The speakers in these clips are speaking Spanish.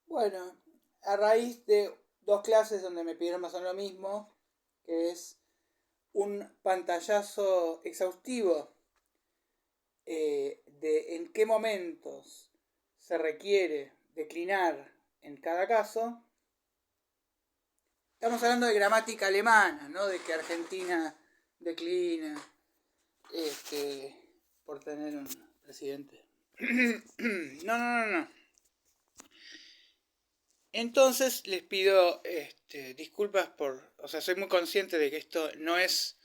Bueno, a raíz de dos clases donde me pidieron más o menos lo mismo, que es un pantallazo exhaustivo de en qué momentos se requiere declinar en cada caso. Estamos hablando de gramática alemana, ¿no? De que Argentina declina por tener un presidente. No. Entonces les pido disculpas por... O sea, soy muy consciente de que esto no es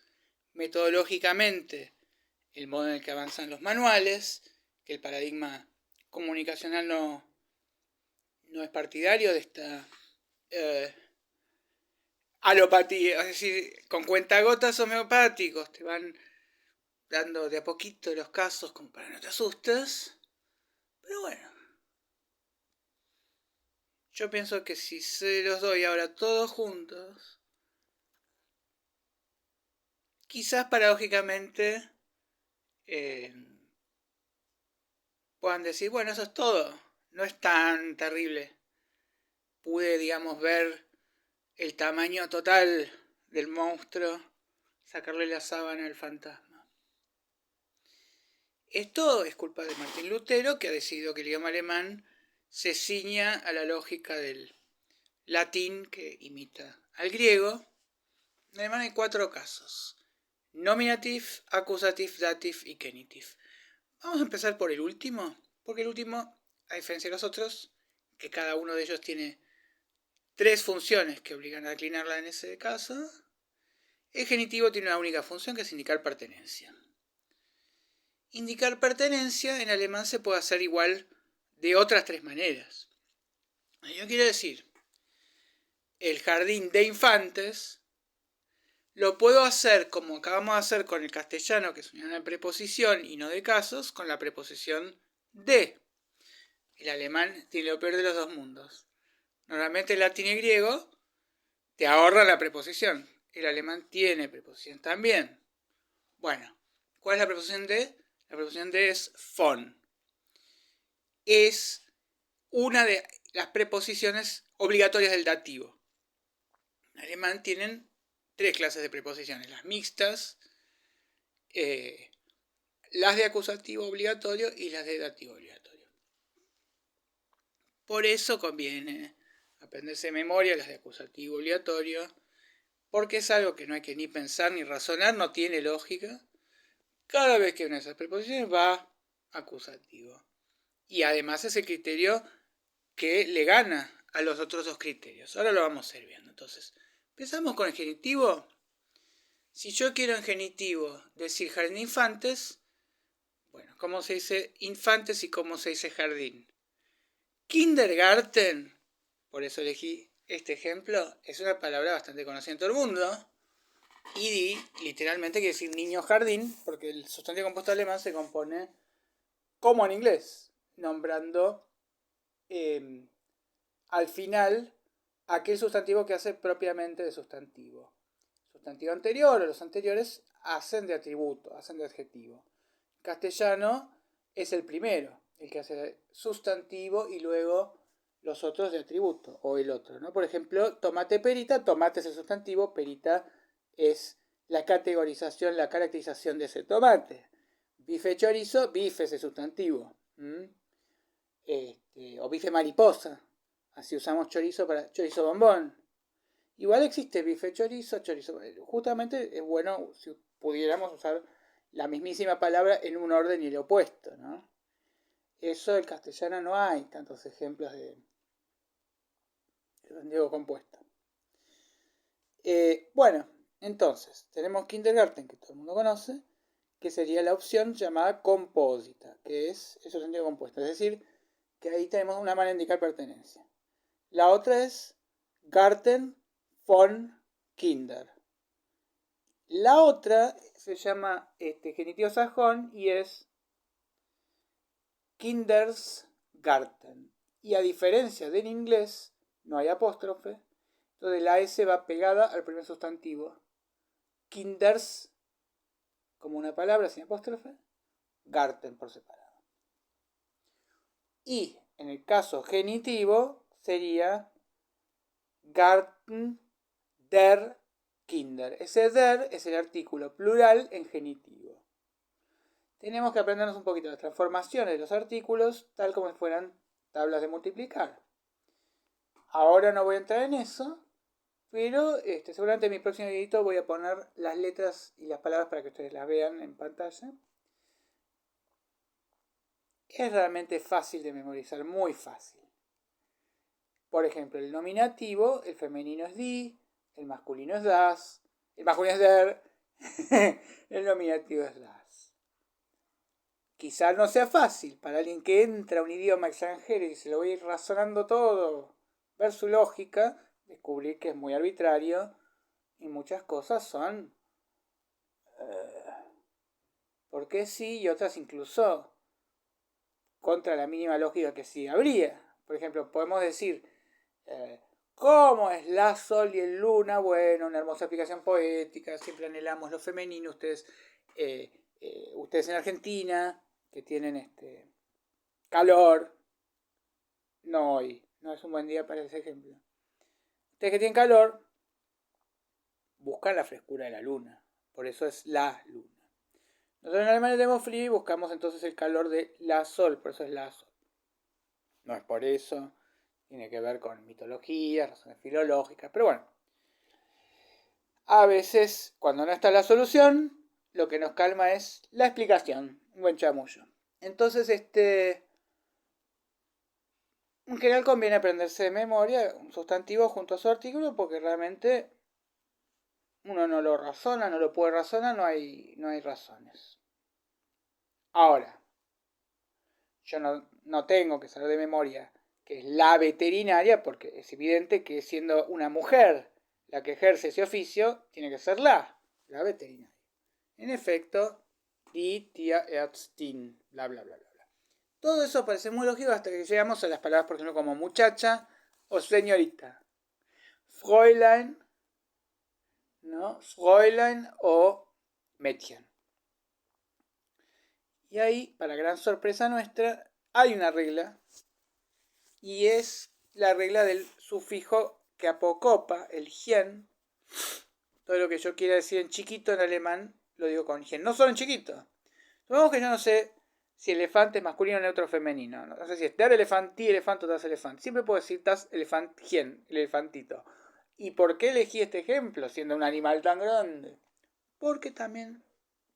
metodológicamente el modo en el que avanzan los manuales, que el paradigma comunicacional no es partidario de esta eh, alopatía, es decir, con cuentagotas homeopáticos te van dando de a poquito los casos como para no te asustes, pero bueno, yo pienso que si se los doy ahora todos juntos, quizás paradójicamente eh, puedan decir, bueno, eso es todo, no es tan terrible. Pude, digamos, ver el tamaño total del monstruo, sacarle la sábana al fantasma. Esto es culpa de Martín Lutero, que ha decidido que el idioma alemán se ciña a la lógica del latín que imita al griego. En alemán hay 4 casos: nominative, accusative, dative y genitive. Vamos a empezar por el último, porque el último, a diferencia de los otros, que cada uno de ellos tiene 3 funciones que obligan a declinarla en ese caso, el genitivo tiene una única función, que es indicar pertenencia. Indicar pertenencia en alemán se puede hacer igual de otras 3 maneras. Yo quiero decir, el jardín de infantes lo puedo hacer como acabamos de hacer con el castellano, que es una preposición y no de casos, con la preposición de. El alemán tiene lo peor de los dos mundos. Normalmente el latín y griego te ahorran la preposición. El alemán tiene preposición también. Bueno, ¿cuál es la preposición de? La preposición de es von. Es una de las preposiciones obligatorias del dativo. En alemán tienen 3 clases de preposiciones: las mixtas, las de acusativo obligatorio y las de dativo obligatorio. Por eso conviene aprenderse de memoria las de acusativo obligatorio, porque es algo que no hay que ni pensar ni razonar, no tiene lógica. Cada vez que una de esas preposiciones va acusativo. Y además es el criterio que le gana a los otros 2 criterios. Ahora lo vamos a ir viendo. Entonces, empezamos con el genitivo. Si yo quiero en genitivo decir jardín de infantes, bueno, ¿cómo se dice infantes y cómo se dice jardín? Kindergarten, por eso elegí este ejemplo, es una palabra bastante conocida en todo el mundo. Y literalmente quiere decir niño jardín, porque el sustantivo compuesto alemán se compone como en inglés, nombrando al final aquel sustantivo que hace propiamente de sustantivo. El sustantivo anterior o los anteriores hacen de atributo, hacen de adjetivo. En castellano es el primero, el que hace de sustantivo y luego los otros de atributo, o el otro, ¿no? Por ejemplo, tomate perita, tomate es el sustantivo, perita es la categorización, la caracterización de ese tomate. Bife chorizo, bife es el sustantivo. O bife mariposa. Así usamos chorizo para chorizo bombón. Igual existe bife chorizo, chorizo. Justamente es bueno si pudiéramos usar la mismísima palabra en un orden y el opuesto, ¿no? Eso en castellano no hay tantos ejemplos de sustantivo compuesto. Bueno, entonces, tenemos kindergarten, que todo el mundo conoce, que sería la opción llamada compósita, que es el sustantivo compuesto. Es decir, que ahí tenemos una manera de indicar pertenencia. La otra es Garten von Kinder. La otra se llama genitivo sajón y es Kindersgarten. Y a diferencia del inglés, no hay apóstrofe, entonces la S va pegada al primer sustantivo. Kinders, como una palabra sin apóstrofe, Garten por separado. Y en el caso genitivo, sería Garten der Kinder. Ese der es el artículo plural en genitivo. Tenemos que aprendernos un poquito las transformaciones de los artículos, tal como si fueran tablas de multiplicar. Ahora no voy a entrar en eso, pero seguramente en mi próximo video voy a poner las letras y las palabras para que ustedes las vean en pantalla. Es realmente fácil de memorizar, muy fácil. Por ejemplo, el nominativo, el femenino es die, el masculino es das, el masculino es der, el nominativo es das. Quizás no sea fácil para alguien que entra a un idioma extranjero y se lo va a ir razonando todo, ver su lógica, descubrir que es muy arbitrario y muchas cosas son porque sí y otras incluso contra la mínima lógica que sí habría. Por ejemplo, podemos decir ¿cómo es la, sol y el luna? Bueno, una hermosa explicación poética, siempre anhelamos lo femenino. Ustedes en Argentina, que tienen calor, no hoy, no es un buen día para ese ejemplo. Ustedes que tienen calor, buscan la frescura de la luna, por eso es la luna. Nosotros en Alemania tenemos frío y buscamos entonces el calor de la sol, por eso es la sol. No es por eso, tiene que ver con mitología, razones filológicas, pero bueno. A veces, cuando no está la solución, lo que nos calma es la explicación. Un buen chamullo. Entonces, en general conviene aprenderse de memoria un sustantivo junto a su artículo porque realmente uno no lo razona, no lo puede razonar, no hay razones. Ahora, yo no tengo que saber de memoria que es la veterinaria porque es evidente que siendo una mujer la que ejerce ese oficio, tiene que ser la veterinaria. En efecto, die Tierärztin, bla bla bla bla. Todo eso parece muy lógico hasta que llegamos a las palabras, por ejemplo, como muchacha o señorita. Fräulein, ¿no? Fräulein o Mädchen. Y ahí, para gran sorpresa nuestra, hay una regla. Y es la regla del sufijo que apocopa, el hien. Todo lo que yo quiera decir en chiquito en alemán, lo digo con hien. No solo en chiquito. Supongamos que yo no sé si elefante es masculino, neutro o femenino. No sé si es der Elefant, die Elefant o das Elefant. Siempre puedo decir das Elefantchen, el elefantito. ¿Y por qué elegí este ejemplo siendo un animal tan grande? Porque también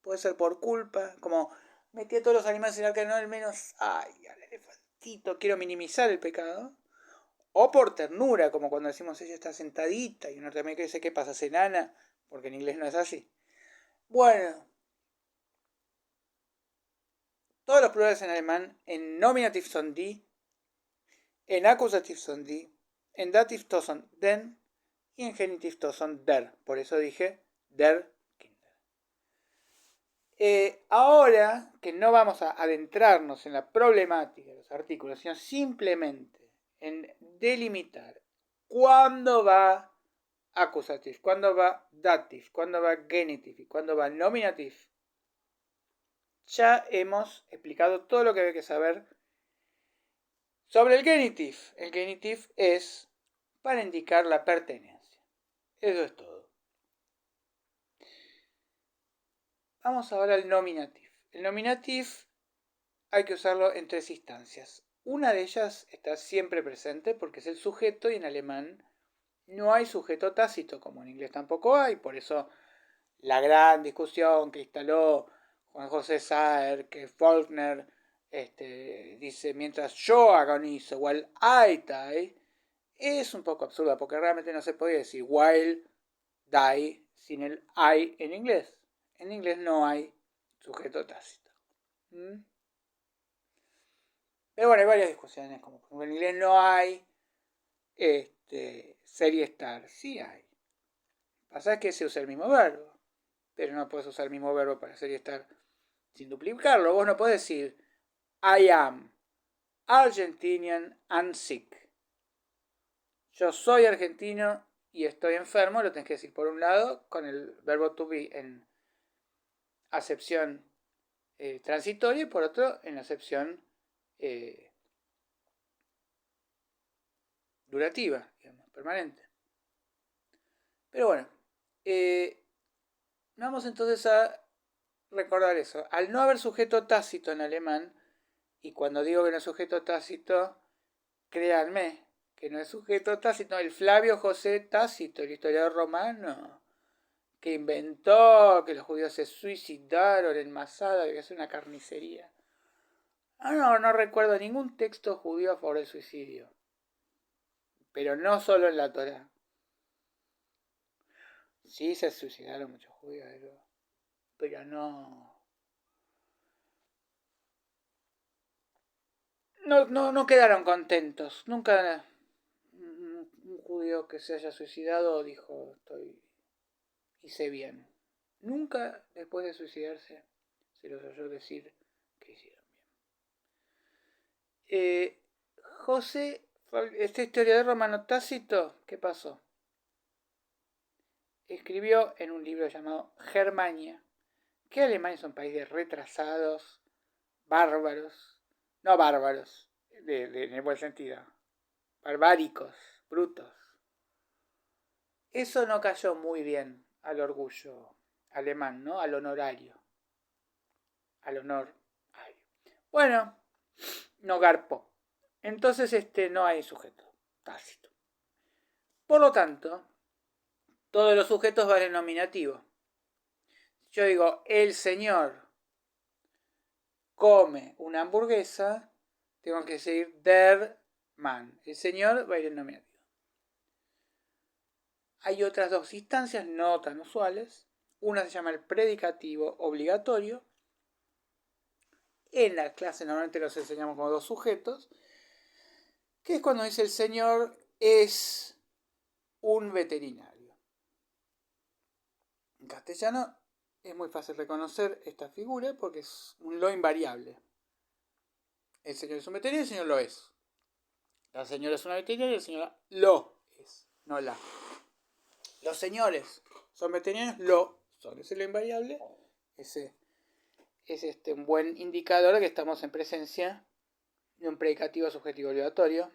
puede ser por culpa, como metí a todos los animales en el arca, no al menos, ay, al elefantito, quiero minimizar el pecado. O por ternura, como cuando decimos ella está sentadita y uno también dice ¿qué pasa? ¿Es enana? Porque en inglés no es así. Bueno, todos los plurales en alemán en nominativ son die, en accusativ son die, en dativ todos son den y en genitiv todos son der. Por eso dije der Kinder. Ahora que no vamos a adentrarnos en la problemática de los artículos, sino simplemente en delimitar cuándo va accusative, cuándo va dative, cuándo va genitive y cuándo va nominative, ya hemos explicado todo lo que hay que saber sobre el genitive. El genitive es para indicar la pertenencia. Eso es todo. Vamos ahora al nominative. El nominative hay que usarlo en tres instancias. Una de ellas está siempre presente porque es el sujeto y en alemán no hay sujeto tácito, como en inglés tampoco hay. Por eso la gran discusión que instaló Juan José Saer, que Faulkner dice mientras yo agonizo, while I die, es un poco absurda porque realmente no se podía decir while die sin el I en inglés. En inglés no hay sujeto tácito. Pero bueno, hay varias discusiones, como por ejemplo en inglés no hay ser y estar. Sí hay. Pasa que se usa el mismo verbo, pero no puedes usar el mismo verbo para ser y estar sin duplicarlo. Vos no podés decir I am Argentinian and sick. Yo soy argentino y estoy enfermo, lo tenés que decir por un lado con el verbo to be en acepción transitoria y por otro en acepción durativa, digamos, permanente. Pero bueno, vamos entonces a recordar eso. Al no haber sujeto tácito en alemán, y cuando digo que no es sujeto tácito, créanme que no es sujeto tácito, el Flavio José Tácito, el historiador romano, que inventó que los judíos se suicidaron en Masada, que es una carnicería. No recuerdo ningún texto judío a favor del suicidio. Pero no solo en la Torá. Sí se suicidaron muchos judíos, pero no quedaron contentos. Nunca un judío que se haya suicidado dijo, hice bien. Nunca después de suicidarse se los oyó decir que hicieron bien. José, este historiador romano Tácito, ¿qué pasó? Escribió en un libro llamado Germania que Alemania es un país de retrasados, bárbaros, no bárbaros, en el buen sentido, barbáricos, brutos. Eso no cayó muy bien al orgullo alemán, ¿no? Al honorario, al honor. Bueno, no garpó. Entonces no hay sujeto tácito. Por lo tanto, todos los sujetos van en nominativo. Yo digo, el señor come una hamburguesa, tengo que decir der Mann. El señor va a ir en nominativo. Hay otras dos instancias no tan usuales. Una se llama el predicativo obligatorio. En la clase normalmente los enseñamos como dos sujetos, que es cuando dice el señor es un veterinario. En castellano es muy fácil reconocer esta figura porque es un lo invariable. El señor es un veterinario, el señor lo es. La señora es una veterinaria, el señor lo es, no la. Los señores son veterinarios, lo son. Ese es lo invariable. Ese es un buen indicador de que estamos en presencia de un predicativo subjetivo obligatorio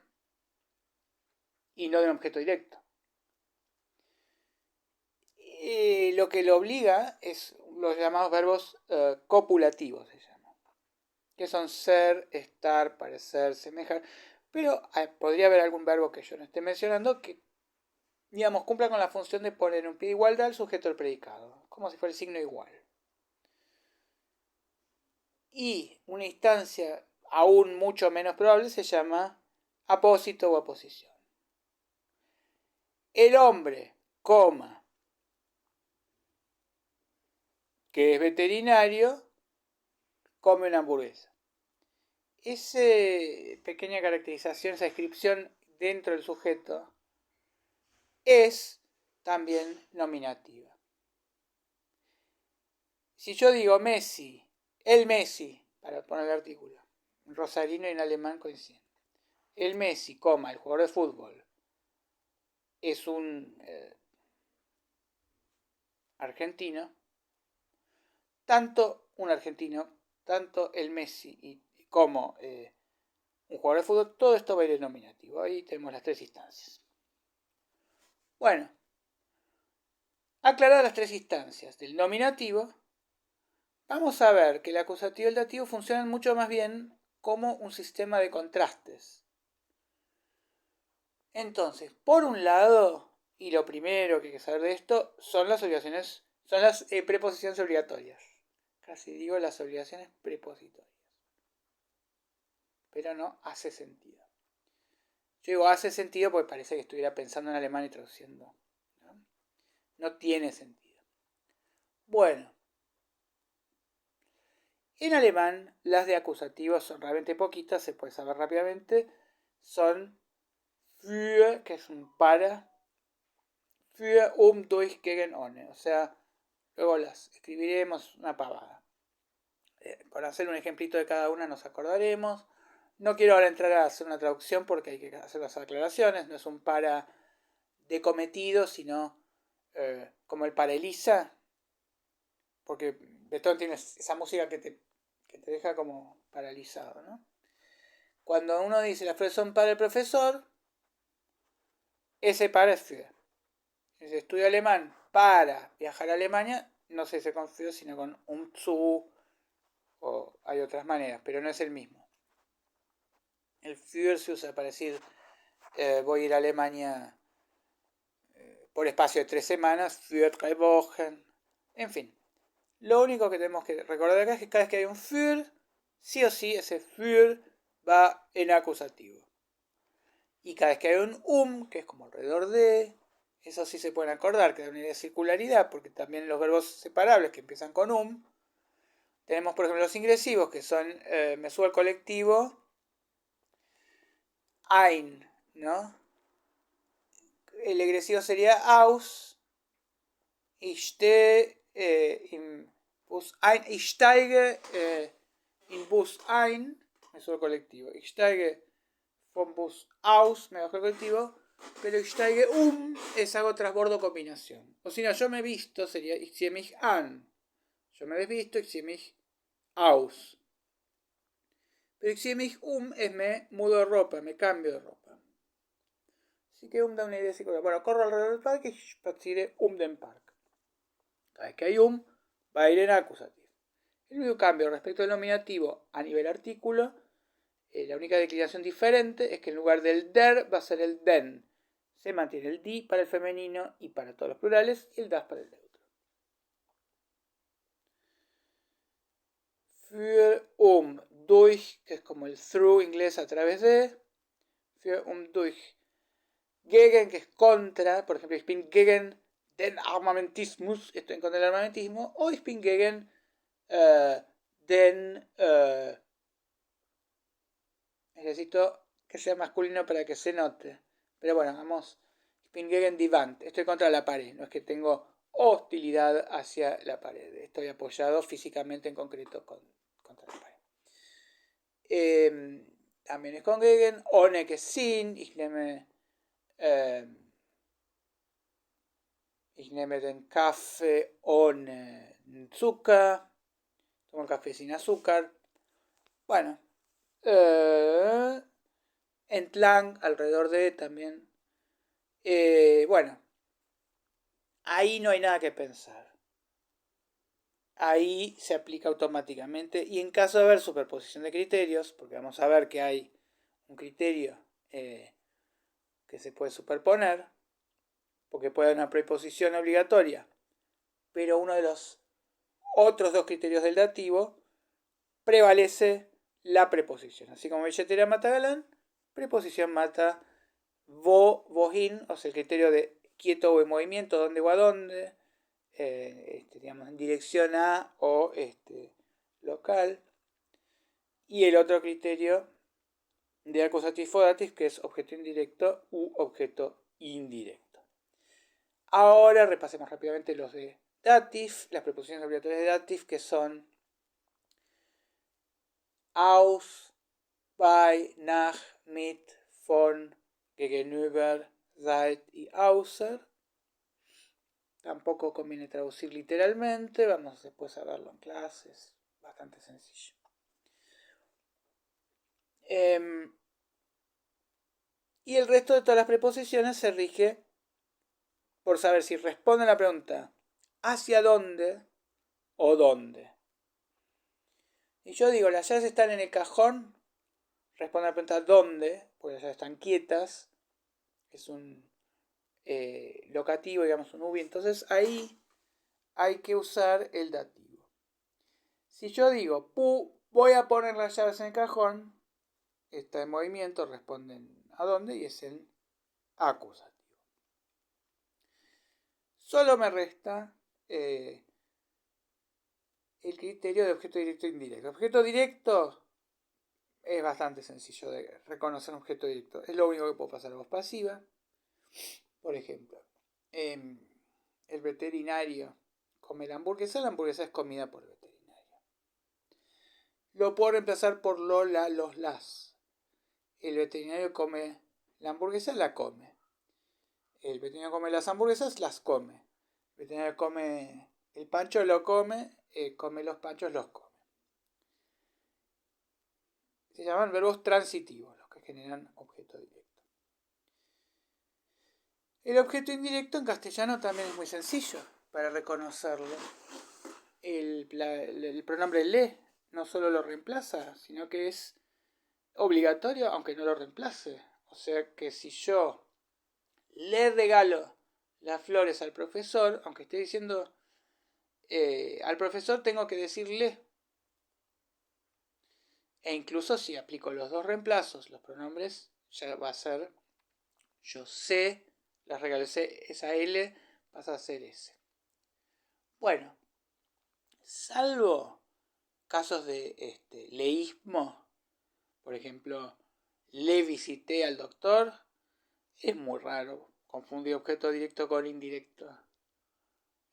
y no de un objeto directo. Lo que lo obliga es los llamados verbos copulativos, se llaman, que son ser, estar, parecer, semejar. Pero podría haber algún verbo que yo no esté mencionando que, digamos, cumpla con la función de poner un pie de igualdad al sujeto del predicado, como si fuera el signo igual. Y una instancia aún mucho menos probable se llama apósito o aposición. El hombre, coma, que es veterinario, come una hamburguesa. Esa pequeña caracterización, esa descripción dentro del sujeto, es también nominativa. Si yo digo Messi, el Messi, para poner el artículo, en rosarino y en alemán coinciden. El Messi, el jugador de fútbol, es un argentino. Tanto un argentino, tanto el Messi como un jugador de fútbol, todo esto va a ir en nominativo. Ahí tenemos las tres instancias. Bueno, aclaradas las tres instancias del nominativo, vamos a ver que el acusativo y el dativo funcionan mucho más bien como un sistema de contrastes. Entonces, por un lado, y lo primero que hay que saber de esto, son las obligaciones, son las preposiciones obligatorias. Casi digo las obligaciones prepositorias. Pero no hace sentido. Yo digo hace sentido porque parece que estuviera pensando en alemán y traduciendo. No tiene sentido. Bueno. En alemán, las de acusativos son realmente poquitas, se puede saber rápidamente. Son für, que es un para, für, durch, gegen, ohne. O sea, luego las escribiremos una pavada. Por hacer un ejemplito de cada una nos acordaremos. No quiero ahora entrar a hacer una traducción porque hay que hacer las aclaraciones. No es un para de cometido, sino como el para Elisa. Porque Beethoven tiene esa música que te deja como paralizado, ¿no? Cuando uno dice las flores son para el profesor, ese para es für. Si estudio alemán para viajar a Alemania, no se dice con für, sino con zu, o hay otras maneras, pero no es el mismo. El für se usa para decir voy a ir a Alemania por espacio de 3 semanas, für 3 Wochen, en fin. Lo único que tenemos que recordar acá es que cada vez que hay un für, sí o sí ese für va en acusativo. Y cada vez que hay un que es como alrededor de, eso sí se pueden acordar, que da una idea de circularidad, porque también los verbos separables que empiezan con tenemos por ejemplo los ingresivos, que son me subo al colectivo, ein, ¿no? El egresivo sería aus, ich stehe im Bus ein, ich steige in Bus ein, me subo al colectivo, ich steige vom Bus aus, me bajo el colectivo, pero ich steige es hago transbordo combinación. O si no, yo me visto, sería ich ziehe mich an. Yo me desvisto, ich ziehe mich aus. Pero ich ziehe mich es me mudo de ropa, me cambio de ropa. Así que da una idea circular. Bueno, corro alrededor del parque y spaziere den Park. Cada vez que hay va a ir en acusativo. El único cambio respecto al nominativo a nivel artículo, la única declinación diferente es que en lugar del der va a ser el den. Se mantiene el die para el femenino y para todos los plurales y el das para el neutro. Für durch, que es como el through inglés a través de. Für durch. Gegen, que es contra, por ejemplo, ich bin gegen den Armamentismus, estoy en contra del armamentismo, o ich bin gegen necesito que sea masculino para que se note. Pero bueno, vamos. Ich bin gegen die Wand. Estoy contra la pared. No es que tengo hostilidad hacia la pared. Estoy apoyado físicamente en concreto contra la pared. También es con gegen. Ohne que sin. Ich nehme den Kaffee ohne Zucker. Tomo el café sin azúcar. Bueno. Entlang, alrededor de también. Bueno. Ahí no hay nada que pensar. Ahí se aplica automáticamente. Y en caso de haber superposición de criterios, porque vamos a ver que hay un criterio que se puede superponer, porque puede haber una preposición obligatoria, pero uno de los otros dos criterios del dativo prevalece la preposición. Así como billetera mata galán, preposición mata wohin, o sea, el criterio de quieto o en movimiento, dónde o a dónde, digamos, en dirección a o local. Y el otro criterio de acusativo dative, que es objeto indirecto u objeto indirecto. Ahora repasemos rápidamente los de dative, las preposiciones obligatorias de dative, que son aus, bei, nach, mit, von, gegenüber, seit y außer. Tampoco conviene traducir literalmente, vamos después a verlo en clases, bastante sencillo. Y el resto de todas las preposiciones se rige por saber si responde a la pregunta ¿hacia dónde o dónde? Y yo digo, las llaves están en el cajón, responde a la pregunta ¿dónde? Porque las llaves están quietas, es un locativo, digamos un ubi, entonces ahí hay que usar el dativo. Si yo digo, voy a poner las llaves en el cajón, está en movimiento, responden a dónde y es el acusativo. Solo me resta el criterio de objeto directo e indirecto. Objeto directo es bastante sencillo de reconocer un objeto directo. Es lo único que puedo pasar a voz pasiva. Por ejemplo, el veterinario come la hamburguesa es comida por el veterinario. Lo puedo reemplazar por lo, la, los, las. El veterinario come la hamburguesa, la come. El veterinario come las hamburguesas, las come. El veterinario come el pancho, lo come. Come los panchos, los come. Se llaman verbos transitivos, los que generan objeto directo. El objeto indirecto en castellano también es muy sencillo para reconocerlo. El pronombre le no solo lo reemplaza, sino que es obligatorio aunque no lo reemplace. O sea que si yo le regalo las flores al profesor, aunque esté diciendo al profesor, tengo que decirle. E incluso si aplico los dos reemplazos, los pronombres, ya va a ser yo sé, las regalé, esa L pasa a ser S. Bueno, salvo casos de leísmo, por ejemplo, le visité al doctor, es muy raro confundir objeto directo con indirecto.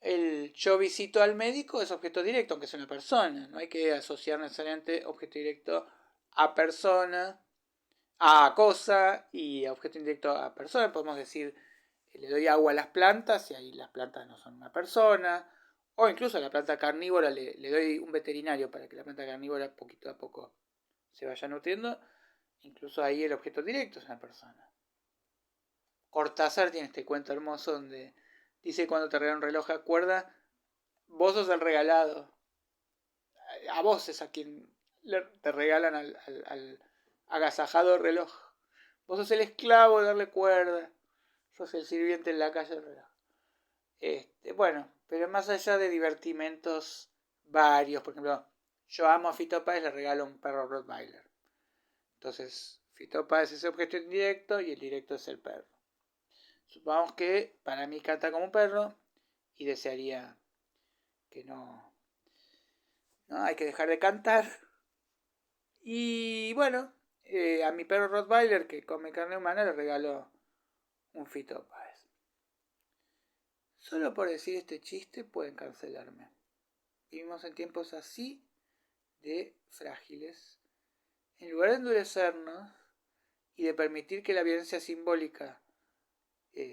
El yo visito al médico es objeto directo, aunque sea una persona. No hay que asociar necesariamente objeto directo a persona, a cosa, y objeto indirecto a persona. Podemos decir, le doy agua a las plantas y ahí las plantas no son una persona. O incluso a la planta carnívora le doy un veterinario para que la planta carnívora poquito a poco se vaya nutriendo. Incluso ahí el objeto directo es una persona. Cortázar tiene este cuento hermoso donde dice: cuando te regalan un reloj a cuerda, vos sos el regalado. A vos es a quien te regalan al agasajado reloj. Vos sos el esclavo de darle cuerda. Sos el sirviente en la calle del reloj. Bueno, pero más allá de divertimentos varios, por ejemplo, yo amo a Fito Páez, le regalo un perro Rottweiler. Entonces, Fito Páez es el objeto indirecto y el directo es el perro. Supongamos que para mí canta como un perro y desearía que no hay que dejar de cantar. Y bueno, a mi perro Rottweiler que come carne humana le regalo un Fito Páez. Solo por decir este chiste pueden cancelarme. Vivimos en tiempos así de frágiles. En lugar de endurecernos y de permitir que la violencia simbólica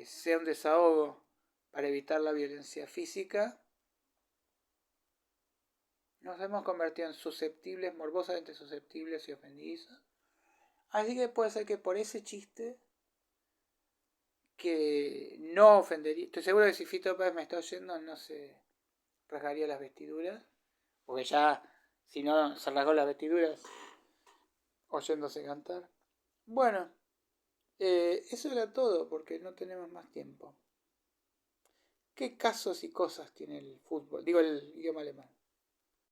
sea un desahogo para evitar la violencia física, nos hemos convertido en susceptibles, morbosamente susceptibles y ofendidizos. Así que puede ser que por ese chiste, que no ofendería, estoy seguro que si Fito Páez me está oyendo no se rasgaría las vestiduras, porque ya, si no se rasgó las vestiduras oyéndose cantar. Bueno, eso era todo porque no tenemos más tiempo. ¿Qué casos y cosas tiene el fútbol? Digo, el idioma alemán.